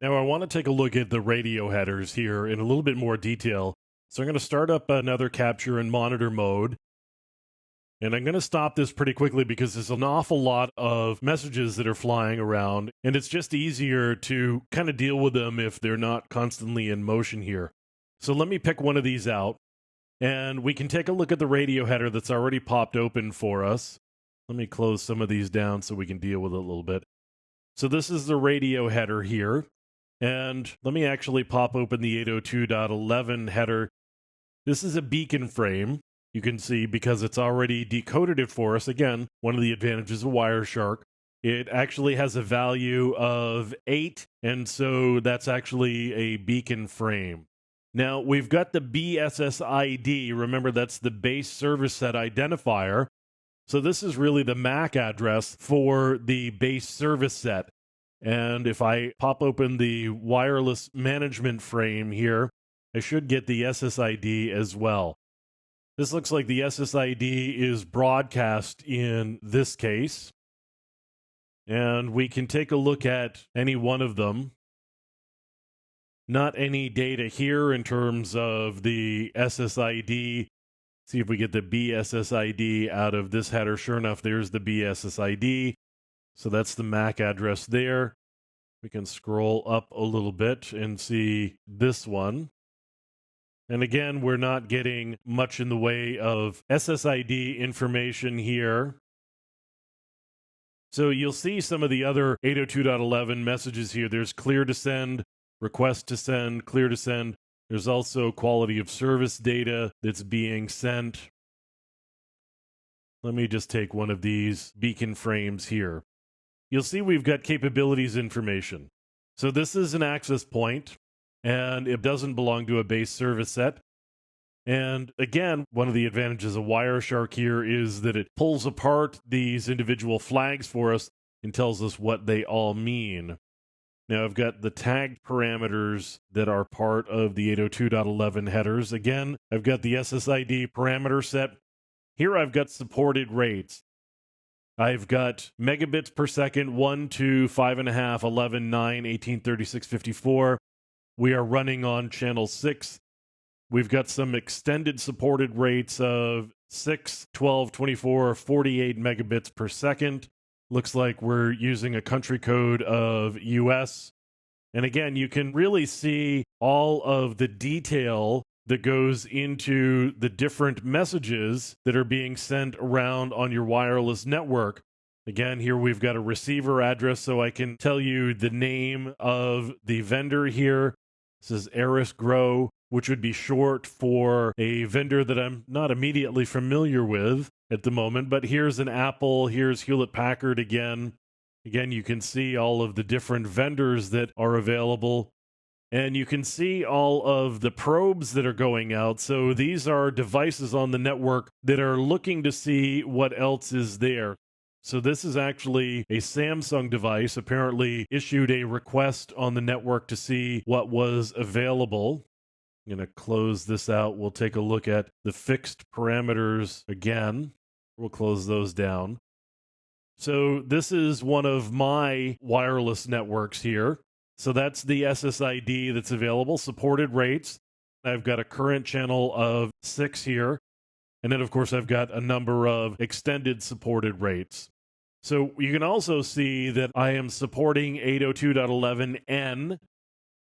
Now, I want to take a look at the radio headers here in a little bit more detail. So I'm going to start up another capture and monitor mode. And I'm going to stop this pretty quickly because there's an awful lot of messages that are flying around. And it's just easier to kind of deal with them if they're not constantly in motion here. So let me pick one of these out. And we can take a look at the radio header that's already popped open for us. Let me close some of these down so we can deal with it a little bit. So this is the radio header here. And let me actually pop open the 802.11 header. This is a beacon frame, you can see, because it's already decoded it for us. Again, one of the advantages of Wireshark. It actually has a value of 8, and so that's actually a beacon frame. Now, we've got the BSSID. Remember, that's the base service set identifier. So this is really the MAC address for the base service set. And if I pop open the wireless management frame here, I should get the SSID as well. This looks like the SSID is broadcast in this case. And we can take a look at any one of them. Not any data here in terms of the SSID. See if we get the BSSID out of this header. Sure enough, there's the BSSID. So that's the MAC address there. We can scroll up a little bit and see this one. And again, we're not getting much in the way of SSID information here. So you'll see some of the other 802.11 messages here. There's clear to send, request to send, clear to send. There's also quality of service data that's being sent. Let me just take one of these beacon frames here. You'll see we've got capabilities information. So this is an access point, and it doesn't belong to a base service set. And again, one of the advantages of Wireshark here is that it pulls apart these individual flags for us and tells us what they all mean. Now I've got the tagged parameters that are part of the 802.11 headers. Again, I've got the SSID parameter set. Here I've got supported rates. I've got megabits per second, 1, 2, 5.5, 11, 9, 18, 36, 54. We are running on channel 6. We've got some extended supported rates of 6, 12, 24, 48 megabits per second. Looks like we're using a country code of US. And again, you can really see all of the detail that goes into the different messages that are being sent around on your wireless network. Again, here we've got a receiver address, so I can tell you the name of the vendor here. This is Eris Grow, which would be short for a vendor that I'm not immediately familiar with at the moment. But here's an Apple, here's Hewlett Packard again. Again, you can see all of the different vendors that are available. And you can see all of the probes that are going out. So these are devices on the network that are looking to see what else is there. So this is actually a Samsung device, apparently issued a request on the network to see what was available. I'm going to close this out. We'll take a look at the fixed parameters again. We'll close those down. So this is one of my wireless networks here. So that's the SSID that's available, supported rates. I've got a current channel of 6 here. And then, of course, I've got a number of extended supported rates. So you can also see that I am supporting 802.11n.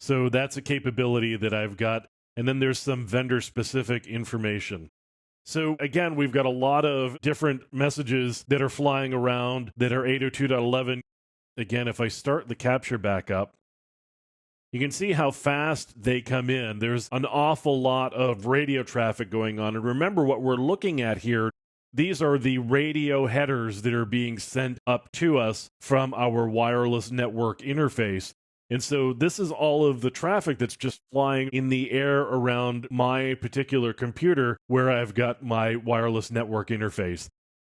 So that's a capability that I've got. And then there's some vendor-specific information. So again, we've got a lot of different messages that are flying around that are 802.11. Again, if I start the capture back up, you can see how fast they come in. There's an awful lot of radio traffic going on. And remember what we're looking at here. These are the radio headers that are being sent up to us from our wireless network interface. And so this is all of the traffic that's just flying in the air around my particular computer where I've got my wireless network interface.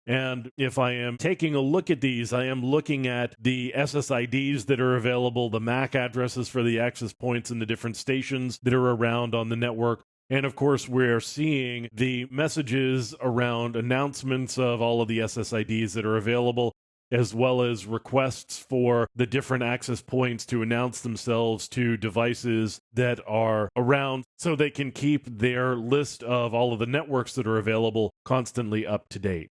And if I am taking a look at these, I am looking at the SSIDs that are available, the MAC addresses for the access points and the different stations that are around on the network. And of course, we're seeing the messages around announcements of all of the SSIDs that are available. as well as requests for the different access points to announce themselves to devices that are around so they can keep their list of all of the networks that are available constantly up to date.